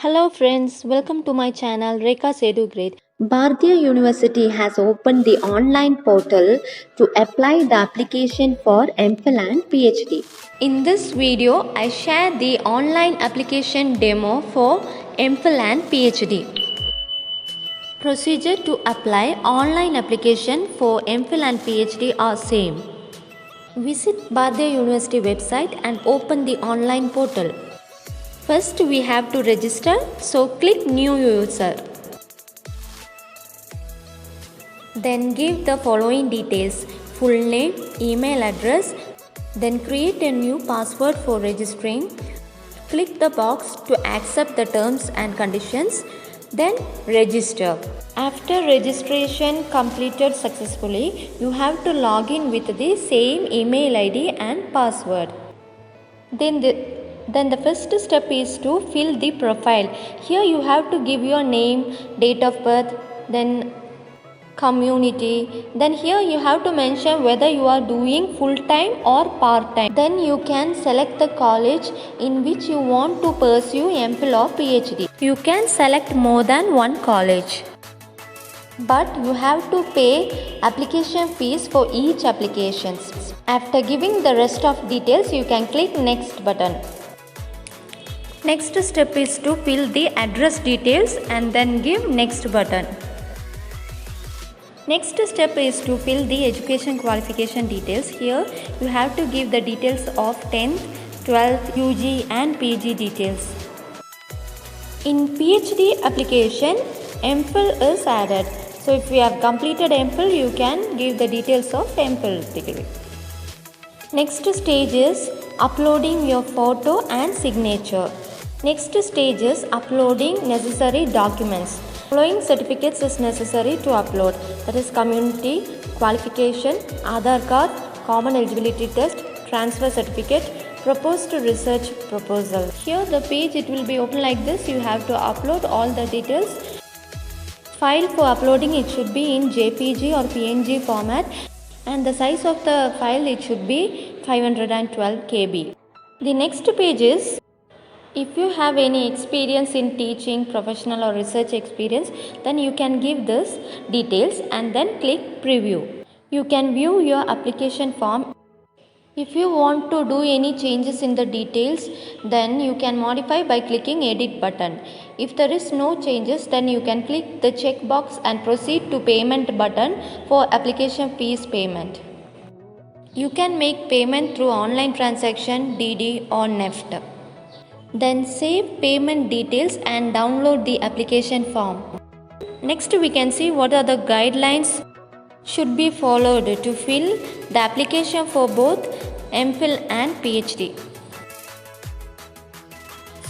Hello friends, welcome to my channel Rekha's EduGrade. Bharatiya University has opened the online portal to apply the application for MPhil and PhD. In this video, I share the online application demo for MPhil and PhD. Procedure to apply online application for MPhil and PhD are same. Visit Bharatiya University website and open the online portal. First we have to register, so click new user. Then give the following details: full name, email address, then create a new password for registering. Click the box to accept the terms and conditions, then register. After registration completed successfully, you have to log in with the same email ID and password. Then the first step is to fill the profile. Here you have to give your name, date of birth, then community. Then here you have to mention whether you are doing full time or part time. Then you can select the college in which you want to pursue MPhil or PhD. You can select more than one college, but you have to pay application fees for each application. After giving the rest of details, you can click next button. Next step is to fill the address details and then give next button. Next step is to fill the education qualification details. Here you have to give the details of 10th, 12th, UG and PG details. In PhD application, MPhil is added. So if you have completed MPhil, you can give the details of MPhil degree. Next stage is uploading your photo and signature. Next stage is uploading necessary documents. Following certificates is necessary to upload, that is community, qualification, Aadhaar card, common eligibility test, transfer certificate, proposed research proposal. Here the page it will be open like this. You have to upload all the details. File for uploading, it should be in JPG or PNG format, and the size of the file it should be 512 KB. The next page is, if you have any experience in teaching, professional or research experience, then you can give this details and then click preview. You can view your application form. If you want to do any changes in the details, then you can modify by clicking edit button. If there is no changes, then you can click the checkbox and proceed to payment button for application fees payment. You can make payment through online transaction, DD or NEFT. Then save payment details and download the application form. Next we can see what are the guidelines should be followed to fill the application for both MPhil and PhD.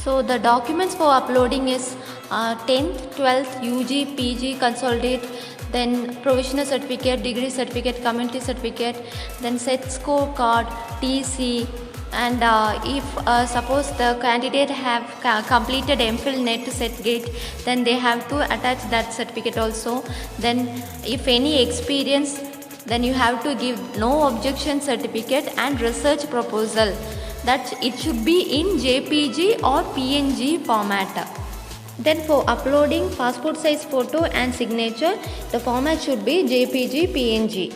So the documents for uploading is 10th, 12th, UG, PG, consolidate, then provisional certificate, degree certificate, community certificate, then set score card, TC, and if suppose the candidate have completed MPhil NET set gate, then they have to attach that certificate also. Then if any experience, then you have to give no objection certificate and research proposal, that it should be in JPG or PNG format. Then for uploading passport size photo and signature, the format should be JPG, PNG.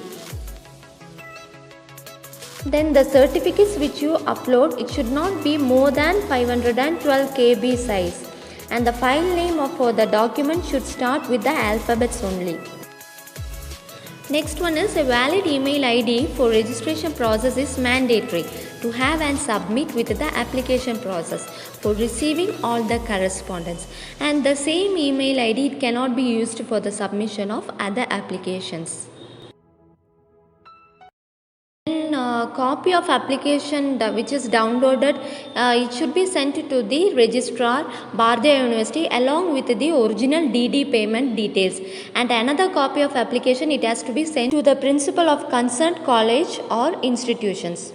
Then the certificates which you upload, it should not be more than 512 KB size, and the file name for the document should start with the alphabets only. Next one is a valid email ID for registration process is mandatory to have and submit with the application process for receiving all the correspondence, and the same email ID it cannot be used for the submission of other applications. Copy of application which is downloaded, it should be sent to the registrar Bharatiya University along with the original DD payment details, and another copy of application it has to be sent to the principal of concerned college or institutions.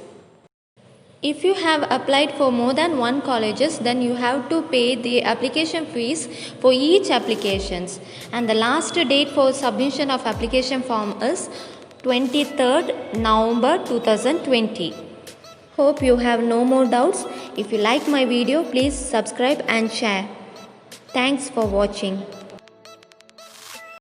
If you have applied for more than one colleges, then you have to pay the application fees for each applications, and the last date for submission of application form is 23rd November 2020. Hope you have no more doubts. If you like my video, please subscribe and share. Thanks for watching.